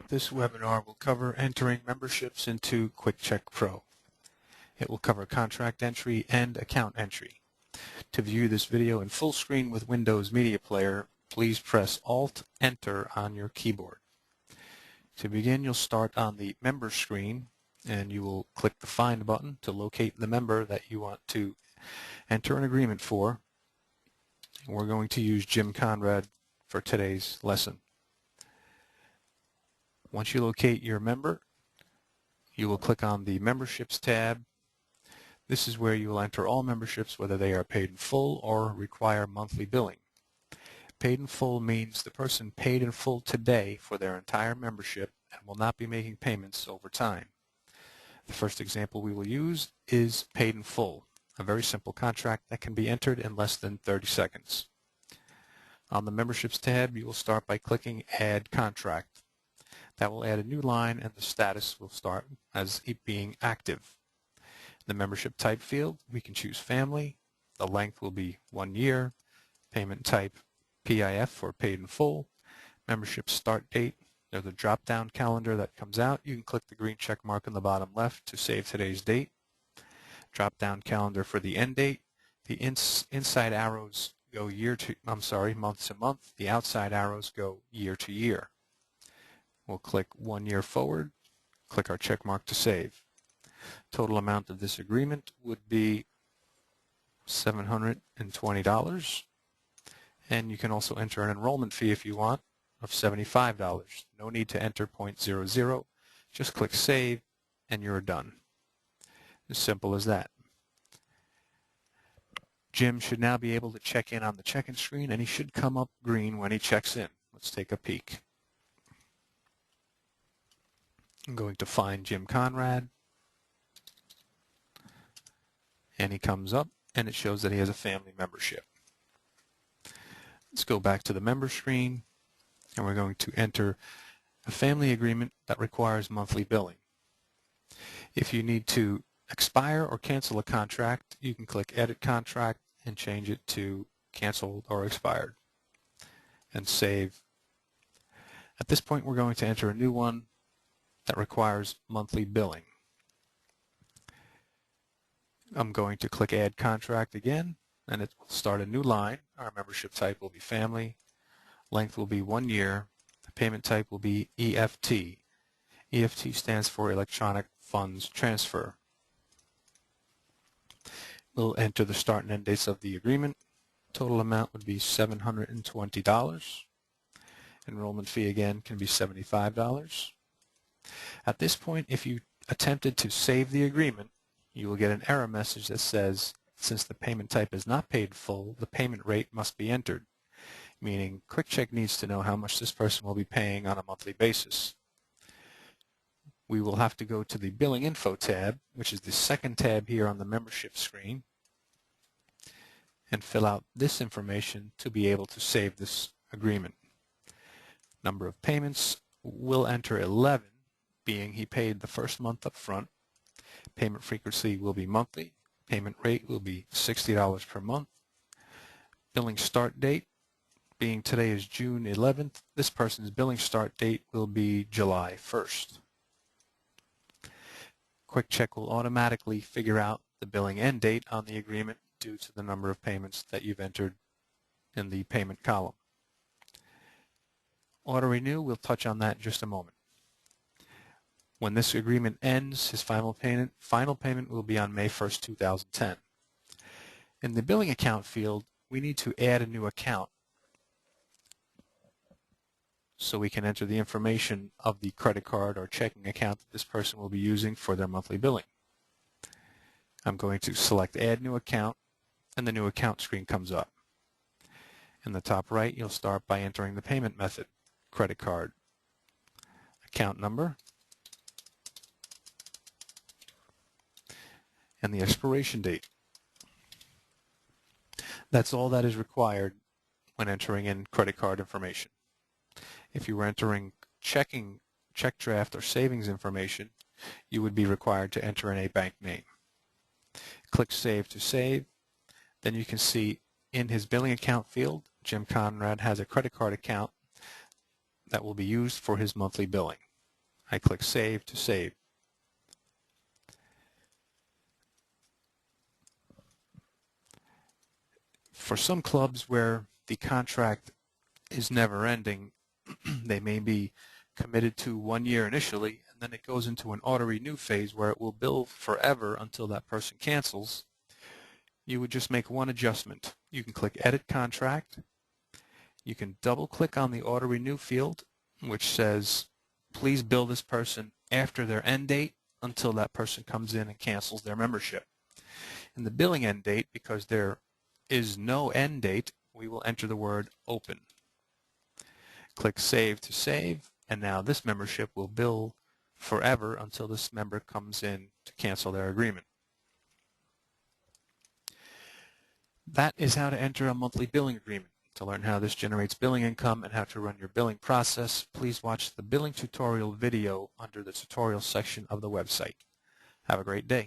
This webinar will cover entering memberships into QuikCheK Pro. It will cover contract entry and account entry. To view this video in full screen with Windows Media Player, please press Alt-Enter on your keyboard. To begin, you'll start on the Member screen, and you will click the Find button to locate the member that you want to enter an agreement for. We're going to use Jim Conrad for today's lesson. Once you locate your member, you will click on the Memberships tab. This is where you will enter all memberships, whether they are paid in full or require monthly billing. Paid in full means the person paid in full today for their entire membership and will not be making payments over time. The first example we will use is paid in full, a very simple contract that can be entered in less than 30 seconds. On the Memberships tab, you will start by clicking Add Contract. That will add a new line, and the status will start as it being active. In the membership type field, we can choose family. The length will be 1 year. Payment type PIF or paid in full. Membership start date. There's a drop-down calendar that comes out. You can click the green check mark on the bottom left to save today's date. Drop-down calendar for the end date. The inside arrows go month to month. The outside arrows go year to year. We'll click 1 year forward, click our check mark to save. Total amount of this agreement would be $720, and you can also enter an enrollment fee if you want of $75. No need to enter 0.00, just click save and you're done. As simple as that. Jim should now be able to check in on the check-in screen, and he should come up green when he checks in. Let's take a peek. I'm going to find Jim Conrad, and he comes up and it shows that he has a family membership. Let's go back to the member screen, and we're going to enter a family agreement that requires monthly billing. If you need to expire or cancel a contract, you can click Edit Contract and change it to canceled or expired and save. At this point, we're going to enter a new one that requires monthly billing. I'm going to click Add Contract again, and it will start a new line. Our membership type will be family. Length will be 1 year. The payment type will be EFT. EFT stands for Electronic Funds Transfer. We'll enter the start and end dates of the agreement. Total amount would be $720. Enrollment fee again can be $75. At this point, if you attempted to save the agreement, you will get an error message that says, since the payment type is not paid full, the payment rate must be entered, meaning QuikCheK needs to know how much this person will be paying on a monthly basis. We will have to go to the Billing Info tab, which is the second tab here on the membership screen, and fill out this information to be able to save this agreement. Number of payments, we'll enter 11, being he paid the first month up front. Payment frequency will be monthly. Payment rate will be $60 per month. Billing start date, being today is June 11th, this person's billing start date will be July 1st. QuikCheK will automatically figure out the billing end date on the agreement due to the number of payments that you've entered in the payment column. Auto renew, we'll touch on that in just a moment. When this agreement ends, his final payment will be on May 1st, 2010. In the billing account field, we need to add a new account so we can enter the information of the credit card or checking account that this person will be using for their monthly billing. I'm going to select Add New Account, and the New Account screen comes up. In the top right, you'll start by entering the payment method, credit card, account number, and the expiration date. That's all that is required when entering in credit card information. If you were entering check draft or savings information, you would be required to enter in a bank name. Click Save to save. Then you can see in his billing account field, Jim Conrad has a credit card account that will be used for his monthly billing. I click Save to save. For some clubs where the contract is never ending, they may be committed to 1 year initially, and then it goes into an auto-renew phase where it will bill forever until that person cancels. You would just make one adjustment. You can click Edit Contract. You can double-click on the auto-renew field, which says, please bill this person after their end date until that person comes in and cancels their membership. In the billing end date, because there is no end date, we will enter the word open. Click Save to save, and now this membership will bill forever until this member comes in to cancel their agreement. That is how to enter a monthly billing agreement. To learn how this generates billing income and how to run your billing process, please watch the billing tutorial video under the tutorial section of the website. Have a great day.